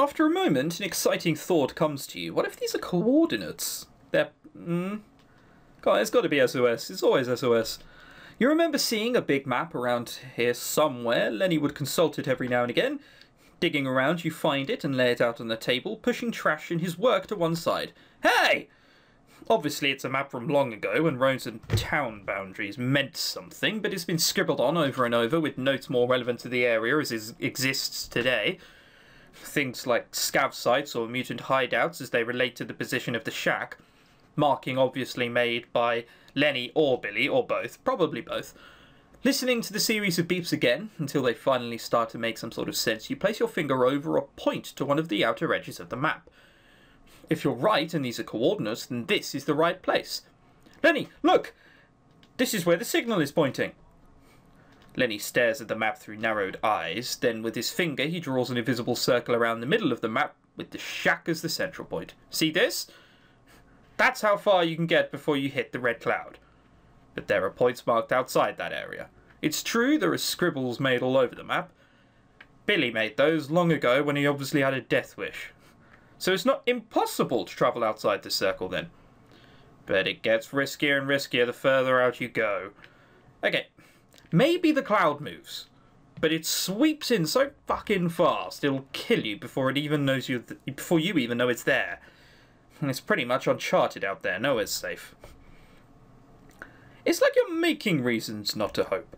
After a moment, an exciting thought comes to you. What if these are coordinates? They're... God, it's got to be SOS. It's always SOS. You remember seeing a big map around here somewhere. Lenny would consult it every now and again. Digging around, you find it and lay it out on the table, pushing trash in his work to one side. Hey! Obviously, it's a map from long ago when roads and town boundaries meant something, but it's been scribbled on over and over with notes more relevant to the area as it exists today. Things like scav sites or mutant hideouts as they relate to the position of the shack. Marking obviously made by Lenny or Billy, or both, probably both. Listening to the series of beeps again, until they finally start to make some sort of sense, you place your finger over or point to one of the outer edges of the map. If you're right and these are coordinates, then this is the right place. Lenny, look! This is where the signal is pointing. Lenny stares at the map through narrowed eyes, then with his finger he draws an invisible circle around the middle of the map with the shack as the central point. See this? That's how far you can get before you hit the red cloud. But there are points marked outside that area. It's true there are scribbles made all over the map. Billy made those long ago when he obviously had a death wish. So it's not impossible to travel outside the circle then. But it gets riskier and riskier the further out you go. Okay, maybe the cloud moves, but it sweeps in so fucking fast it'll kill you before it even knows before you even know it's there. And it's pretty much uncharted out there, nowhere's safe. It's like you're making reasons not to hope.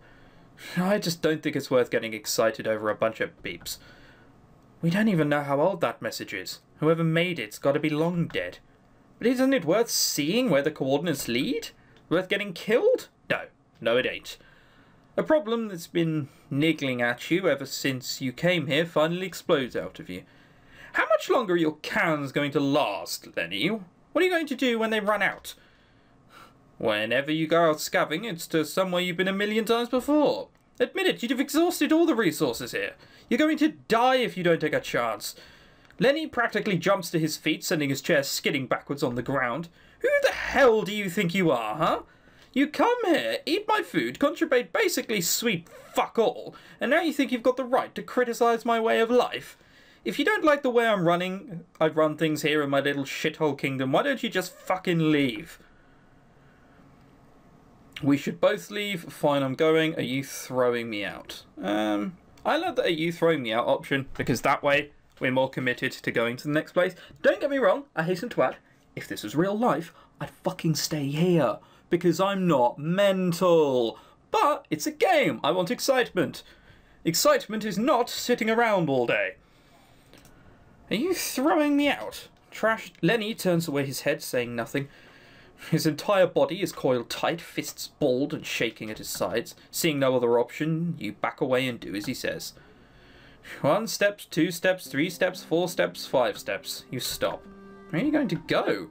I just don't think it's worth getting excited over a bunch of beeps. We don't even know how old that message is. Whoever made it's got to be long dead. But isn't it worth seeing where the coordinates lead? Worth getting killed? No, it ain't. A problem that's been niggling at you ever since you came here finally explodes out of you. How much longer are your cans going to last, Lenny? What are you going to do when they run out? Whenever you go out scavenging, it's to somewhere you've been a million times before. Admit it, you'd have exhausted all the resources here. You're going to die if you don't take a chance. Lenny practically jumps to his feet, sending his chair skidding backwards on the ground. Who the hell do you think you are, huh? You come here, eat my food, contribute basically sweet fuck all, and now you think you've got the right to criticise my way of life? If you don't like the way I run things here in my little shithole kingdom, why don't you just fucking leave? We should both leave. Fine, I'm going. Are you throwing me out? I love the "are you throwing me out" option, because that way we're more committed to going to the next place. Don't get me wrong, I hasten to add, if this was real life, I'd fucking stay here, because I'm not mental. But it's a game. I want excitement. Excitement is not sitting around all day. Are you throwing me out? Trash. Lenny turns away his head, saying nothing. His entire body is coiled tight, fists balled and shaking at his sides. Seeing no other option, you back away and do as he says. 1 step, 2 steps, 3 steps, 4 steps, 5 steps. You stop. Where are you going to go?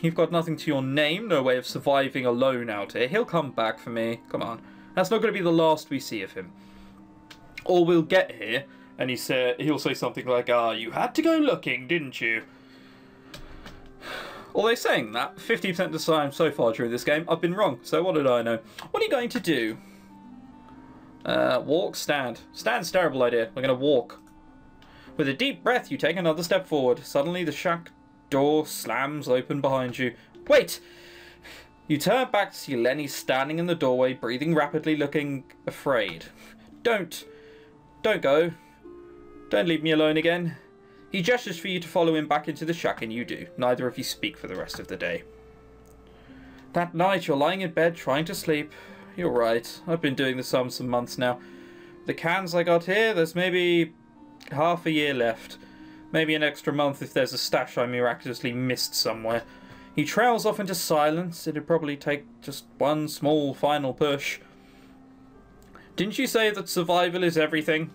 You've got nothing to your name, no way of surviving alone out here. He'll come back for me. Come on. That's not going to be the last we see of him. Or we'll get here, and he'll say something like, you had to go looking, didn't you? Although saying that, 50% of the time so far during this game, I've been wrong, so what did I know? What are you going to do? Walk, stand. Stand's a terrible idea. We're going to walk. With a deep breath, you take another step forward. Suddenly, the shack door slams open behind you. Wait! You turn back to see Lenny standing in the doorway, breathing rapidly, looking afraid. Don't go. Don't leave me alone again. He gestures for you to follow him back into the shack, and you do. Neither of you speak for the rest of the day. That night, you're lying in bed, trying to sleep. You're right. I've been doing this some months now. The cans I got here, there's maybe half a year left. Maybe an extra month if there's a stash I miraculously missed somewhere. He trails off into silence. It'd probably take just one small final push. Didn't you say that survival is everything?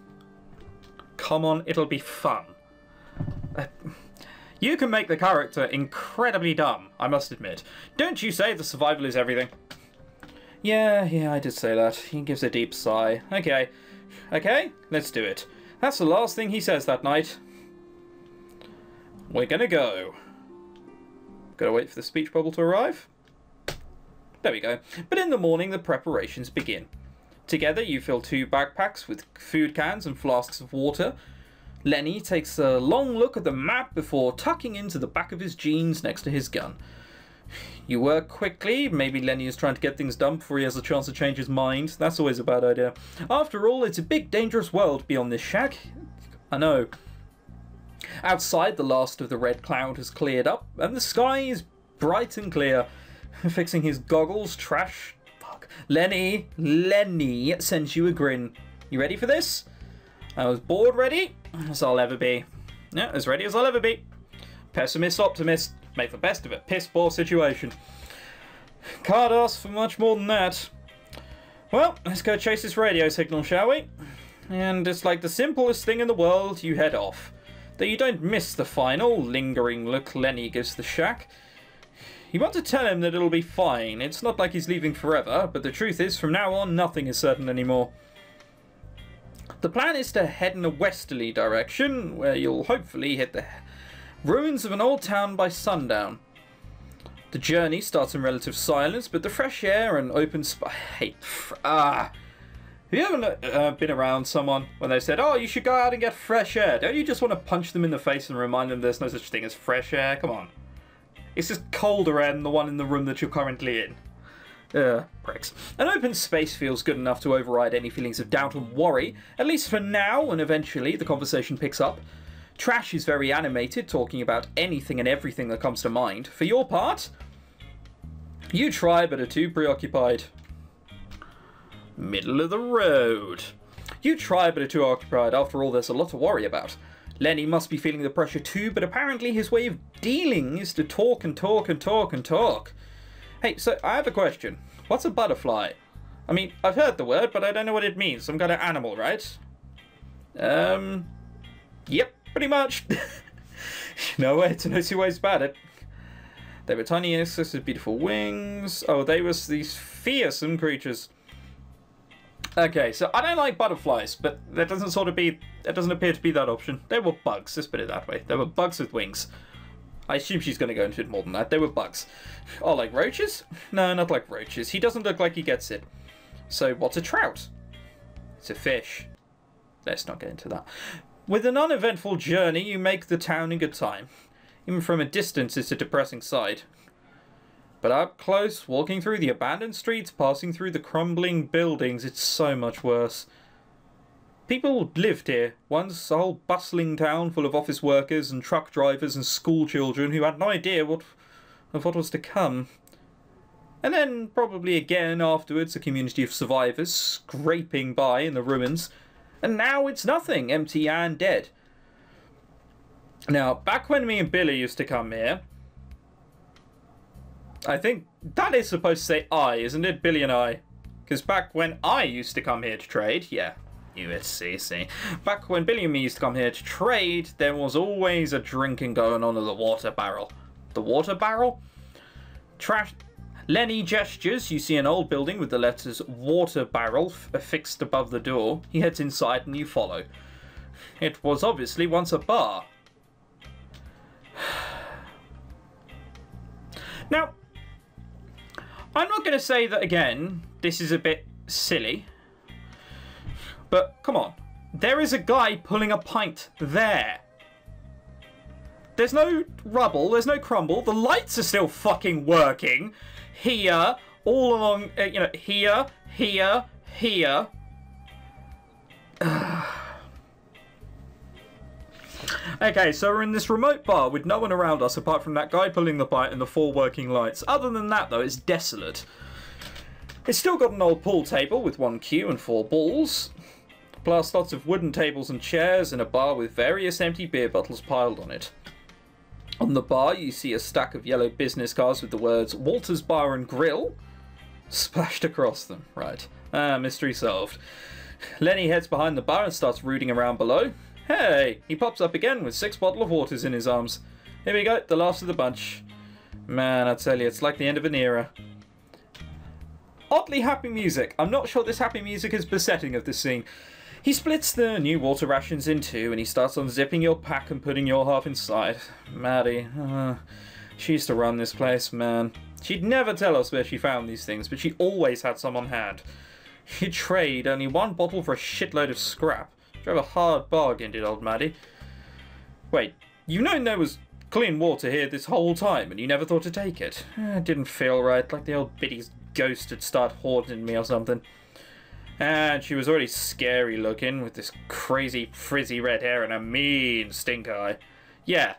Come on, it'll be fun. You can make the character incredibly dumb, I must admit. Don't you say the survival is everything? Yeah, I did say that. He gives a deep sigh. Okay, let's do it. That's the last thing he says that night. We're gonna go. Gotta wait for the speech bubble to arrive. There we go. But in the morning, the preparations begin. Together, you fill 2 backpacks with food cans and flasks of water. Lenny takes a long look at the map before tucking into the back of his jeans next to his gun. You work quickly. Maybe Lenny is trying to get things done before he has a chance to change his mind. That's always a bad idea. After all, it's a big, dangerous world beyond this shack. I know. Outside, the last of the red cloud has cleared up, and the sky is bright and clear. Fixing his goggles, fuck. Lenny sends you a grin. You ready for this? I was bored ready, as I'll ever be. Yeah, as ready as I'll ever be. Pessimist, optimist. Make the best of a piss-poor situation. Can't ask for much more than that. Well, let's go chase this radio signal, shall we? And it's like the simplest thing in the world, you head off. Though you don't miss the final, lingering look Lenny gives the shack. You want to tell him that it'll be fine. It's not like he's leaving forever, but the truth is, from now on, nothing is certain anymore. The plan is to head in a westerly direction, where you'll hopefully hit the ruins of an old town by sundown. The journey starts in relative silence, but the fresh air and open Have you ever been around someone when they said, oh, you should go out and get fresh air? Don't you just want to punch them in the face and remind them there's no such thing as fresh air? Come on. It's just colder air than the one in the room that you're currently in. Pricks. An open space feels good enough to override any feelings of doubt and worry, at least for now, and eventually the conversation picks up. Trash is very animated, talking about anything and everything that comes to mind. For your part, you try but are too preoccupied. Middle of the road. You try but are too occupied. After all, there's a lot to worry about. Lenny must be feeling the pressure too, but apparently his way of dealing is to talk and talk and talk and talk. Hey, so I have a question. What's a butterfly? I mean, I've heard the word, but I don't know what it means. Some kind of animal, right? Yep. Pretty much. No way to know two ways about it. They were tiny insects with beautiful wings. Oh, they were these fearsome creatures. Okay, so I don't like butterflies, but that doesn't appear to be that option. They were bugs, let's put it that way. They were bugs with wings. I assume she's going to go into it more than that. They were bugs. Oh, like roaches? No, not like roaches. He doesn't look like he gets it. So, what's a trout? It's a fish. Let's not get into that. With an uneventful journey, you make the town in good time. Even from a distance, it's a depressing sight. But up close, walking through the abandoned streets, passing through the crumbling buildings, it's so much worse. People lived here. Once a whole bustling town full of office workers and truck drivers and school children who had no idea of what was to come. And then, probably again afterwards, a community of survivors scraping by in the ruins. And now it's nothing, empty and dead. Now, back when me and Billy used to come here, I think that is supposed to say I, isn't it? Billy and I. Because back when I used to come here to trade, yeah, USC, see. Back when Billy and me used to come here to trade, there was always a drinking going on at the water barrel. The water barrel? Trash. Lenny gestures. You see an old building with the letters water barrel affixed above the door. He heads inside and you follow. It was obviously once a bar. Now, I'm not going to say that again, this is a bit silly. But come on. There is a guy pulling a pint there. There's no rubble, there's no crumble. The lights are still fucking working. Here, all along, here. Okay, so we're in this remote bar with no one around us apart from that guy pulling the pint and the 4 working lights. Other than that, though, it's desolate. It's still got an old pool table with 1 cue and 4 balls, plus lots of wooden tables and chairs and a bar with various empty beer bottles piled on it. On the bar, you see a stack of yellow business cards with the words Walter's Bar and Grill splashed across them. Right. Mystery solved. Lenny heads behind the bar and starts rooting around below. Hey! He pops up again with 6 bottles of waters in his arms. Here we go, the last of the bunch. Man, I tell you, it's like the end of an era. Oddly happy music. I'm not sure this happy music is besetting of this scene. He splits the new water rations in 2 and he starts unzipping your pack and putting your half inside. Maddie, she used to run this place, man. She'd never tell us where she found these things, but she always had some on hand. She'd trade only 1 bottle for a shitload of scrap. Drove a hard bargain, did old Maddie. Wait, you know there was clean water here this whole time and you never thought to take it? It didn't feel right, like the old biddy's ghost had started haunting me or something. And she was already scary looking with this crazy frizzy red hair and a mean stink eye. Yeah,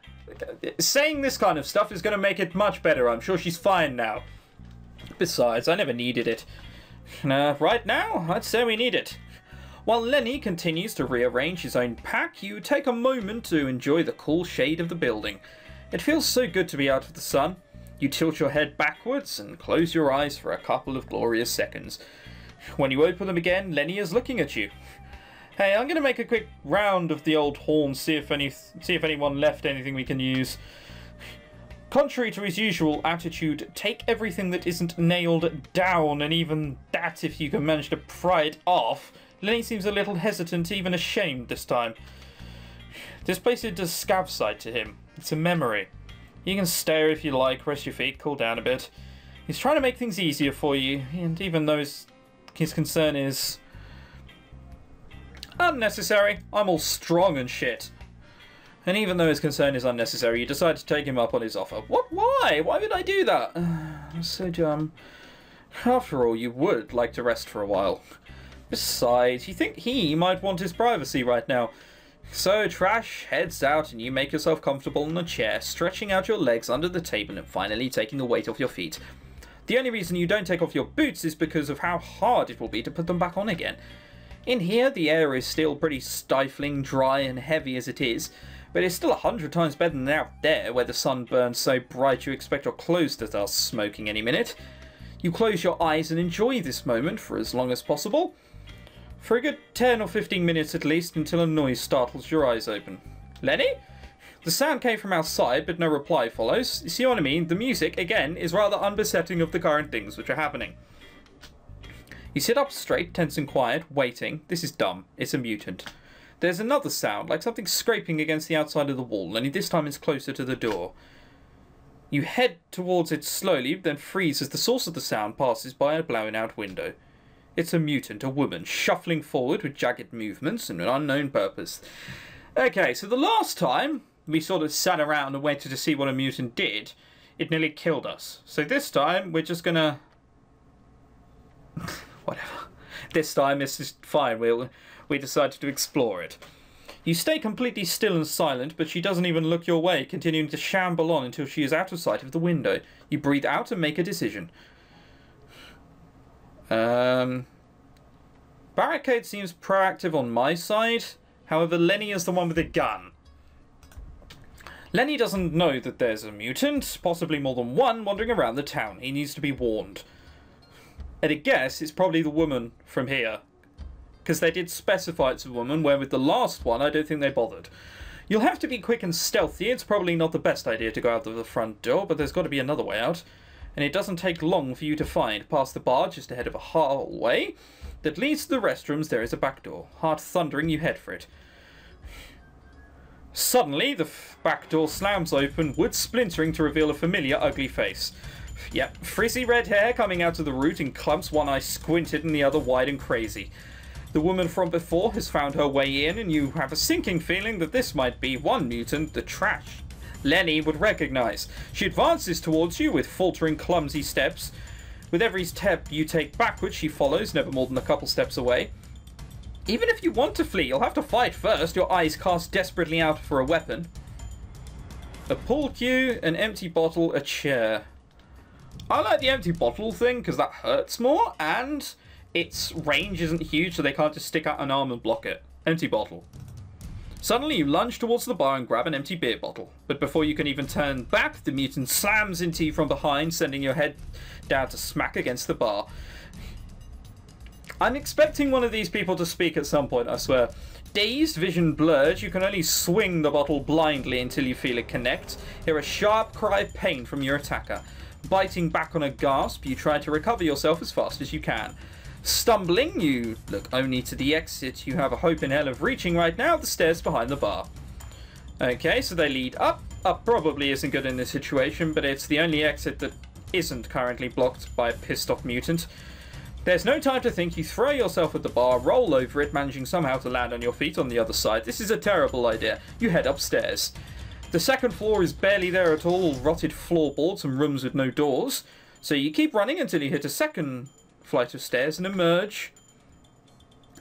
saying this kind of stuff is going to make it much better. I'm sure she's fine now. Besides, I never needed it. Right now, I'd say we need it. While Lenny continues to rearrange his own pack, you take a moment to enjoy the cool shade of the building. It feels so good to be out of the sun. You tilt your head backwards and close your eyes for a couple of glorious seconds. When you open them again, Lenny is looking at you. Hey, I'm going to make a quick round of the old hall and see if anyone left anything we can use. Contrary to his usual attitude, take everything that isn't nailed down, and even that if you can manage to pry it off. Lenny seems a little hesitant, even ashamed this time. This place is a scav site to him. It's a memory. You can stare if you like, rest your feet, cool down a bit. He's trying to make things easier for you, and even though his concern is unnecessary, I'm all strong and shit. And even though his concern is unnecessary, you decide to take him up on his offer. What? Why? Why would I do that? So dumb. After all, you would like to rest for a while. Besides, you think he might want his privacy right now. So Trash heads out and you make yourself comfortable in a chair, stretching out your legs under the table and finally taking the weight off your feet. The only reason you don't take off your boots is because of how hard it will be to put them back on again. In here, the air is still pretty stifling, dry and heavy as it is, but it's still 100 times better than out there where the sun burns so bright you expect your clothes to start smoking any minute. You close your eyes and enjoy this moment for as long as possible. For a good 10 or 15 minutes at least, until a noise startles your eyes open. Lenny? The sound came from outside, but no reply follows. You see what I mean? The music, again, is rather unbesetting of the current things which are happening. You sit up straight, tense and quiet, waiting. This is dumb. It's a mutant. There's another sound, like something scraping against the outside of the wall, only this time it's closer to the door. You head towards it slowly, then freeze as the source of the sound passes by a blown-out window. It's a mutant, a woman, shuffling forward with jagged movements and an unknown purpose. Okay, so the last time we sort of sat around and waited to see what a mutant did, it nearly killed us. So this time, we're just gonna... whatever. This time, it's just fine. We decided to explore it. You stay completely still and silent, but she doesn't even look your way, continuing to shamble on until she is out of sight of the window. You breathe out and make a decision. Barricade seems proactive on my side. However, Lenny is the one with a gun. Lenny doesn't know that there's a mutant, possibly more than one, wandering around the town. He needs to be warned. At a guess, it's probably the woman from here. Because they did specify it's a woman, where with the last one, I don't think they bothered. You'll have to be quick and stealthy. It's probably not the best idea to go out of the front door, but there's got to be another way out. And it doesn't take long for you to find. Past the bar, just ahead of a hallway that leads to the restrooms, there is a back door. Heart thundering, you head for it. Suddenly, the back door slams open, wood splintering to reveal a familiar, ugly face. Yep, frizzy red hair coming out of the root in clumps, one eye squinted and the other wide and crazy. The woman from before has found her way in, and you have a sinking feeling that this might be one mutant, the Trash Lenny would recognize. She advances towards you with faltering, clumsy steps. With every step you take backwards, she follows, never more than a couple steps away. Even if you want to flee, you'll have to fight first, your eyes cast desperately out for a weapon. A pool cue, an empty bottle, a chair. I like the empty bottle thing, because that hurts more, and its range isn't huge, so they can't just stick out an arm and block it. Empty bottle. Suddenly you lunge towards the bar and grab an empty beer bottle. But before you can even turn back, the mutant slams into you from behind, sending your head down to smack against the bar. I'm expecting one of these people to speak at some point, I swear. Dazed, vision blurred, you can only swing the bottle blindly until you feel it connect. Hear a sharp cry of pain from your attacker. Biting back on a gasp, you try to recover yourself as fast as you can. Stumbling, you look only to the exit you have a hope in hell of reaching right now, the stairs behind the bar. Okay, so they lead up. Up probably isn't good in this situation, but it's the only exit that isn't currently blocked by a pissed off mutant. There's no time to think. You throw yourself at the bar, roll over it, managing somehow to land on your feet on the other side. This is a terrible idea. You head upstairs. The second floor is barely there at all rotted floorboards and rooms with no doors. So you keep running until you hit a second flight of stairs and emerge.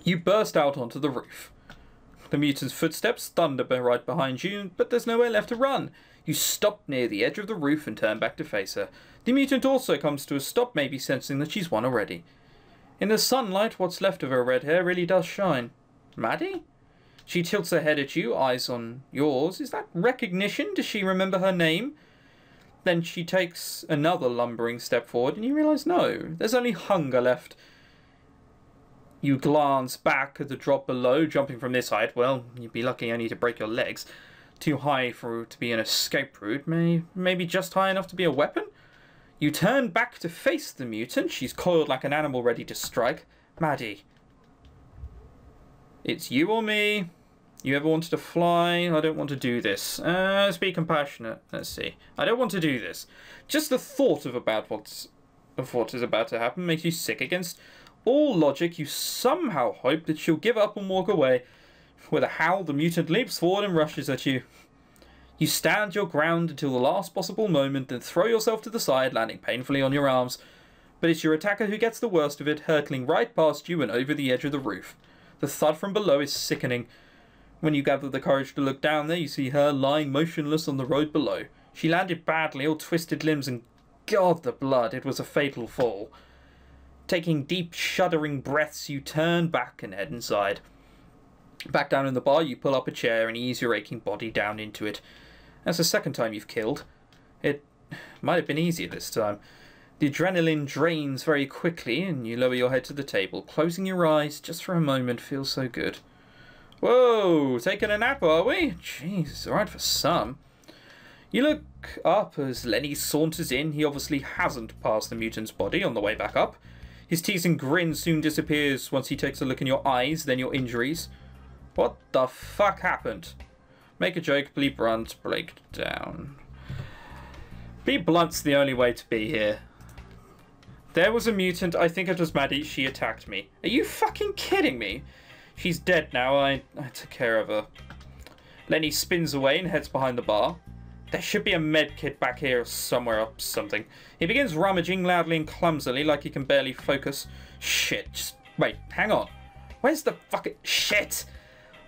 You burst out onto the roof. The mutant's footsteps thunder right behind you, but there's nowhere left to run. You stop near the edge of the roof and turn back to face her. The mutant also comes to a stop, maybe sensing that she's won already. In the sunlight, what's left of her red hair really does shine. Maddie? She tilts her head at you, eyes on yours. Is that recognition? Does she remember her name? Then she takes another lumbering step forward, and you realise no, there's only hunger left. You glance back at the drop below, jumping from this height. Well, you'd be lucky only to break your legs. Too high to be an escape route, maybe just high enough to be a weapon? You turn back to face the mutant. She's coiled like an animal ready to strike. Maddie. It's you or me. You ever wanted to fly? I don't want to do this. Let's be compassionate. Let's see. I don't want to do this. Just the thought of what is about to happen makes you sick. Against all logic, you somehow hope that she'll give up and walk away. With a howl, the mutant leaps forward and rushes at you. You stand your ground until the last possible moment, then throw yourself to the side, landing painfully on your arms. But it's your attacker who gets the worst of it, hurtling right past you and over the edge of the roof. The thud from below is sickening. When you gather the courage to look down there, you see her lying motionless on the road below. She landed badly, all twisted limbs, and God, the blood, it was a fatal fall. Taking deep, shuddering breaths, you turn back and head inside. Back down in the bar, you pull up a chair and ease your aching body down into it. That's the second time you've killed. It might have been easier this time. The adrenaline drains very quickly and you lower your head to the table. Closing your eyes just for a moment feels so good. Whoa, taking a nap, are we? Jeez, it's alright for some. You look up as Lenny saunters in. He obviously hasn't passed the mutant's body on the way back up. His teasing grin soon disappears once he takes a look in your eyes, then your injuries. What the fuck happened? Make a joke, be blunt, break down. Be blunt's the only way to be here. There was a mutant, I think it was Maddie, she attacked me. Are you fucking kidding me? She's dead now, I took care of her. Lenny spins away and heads behind the bar. There should be a med kit back here somewhere or something. He begins rummaging loudly and clumsily like he can barely focus. Shit, just wait, hang on. Where's the fucking shit?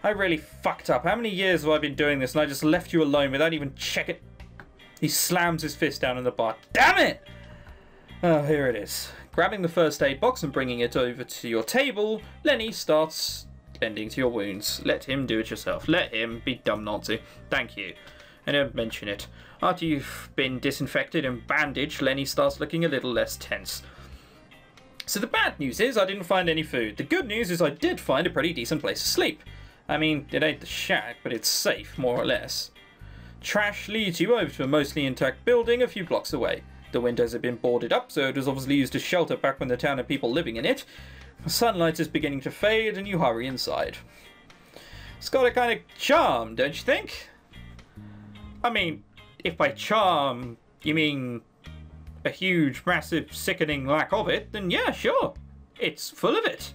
I really fucked up. How many years have I been doing this and I just left you alone without even checking? He slams his fist down in the bar. Damn it! Oh, here it is. Grabbing the first aid box and bringing it over to your table, Lenny starts tending to your wounds. Let him do it yourself. Let him be dumb not to. Thank you. And don't mention it. After you've been disinfected and bandaged, Lenny starts looking a little less tense. So the bad news is I didn't find any food. The good news is I did find a pretty decent place to sleep. I mean, it ain't the shack, but it's safe, more or less. Trash leads you over to a mostly intact building a few blocks away. The windows have been boarded up, so it was obviously used as shelter back when the town had people living in it. The sunlight is beginning to fade, and you hurry inside. It's got a kind of charm, don't you think? I mean, if by charm you mean a huge, massive, sickening lack of it, then yeah, sure. It's full of it.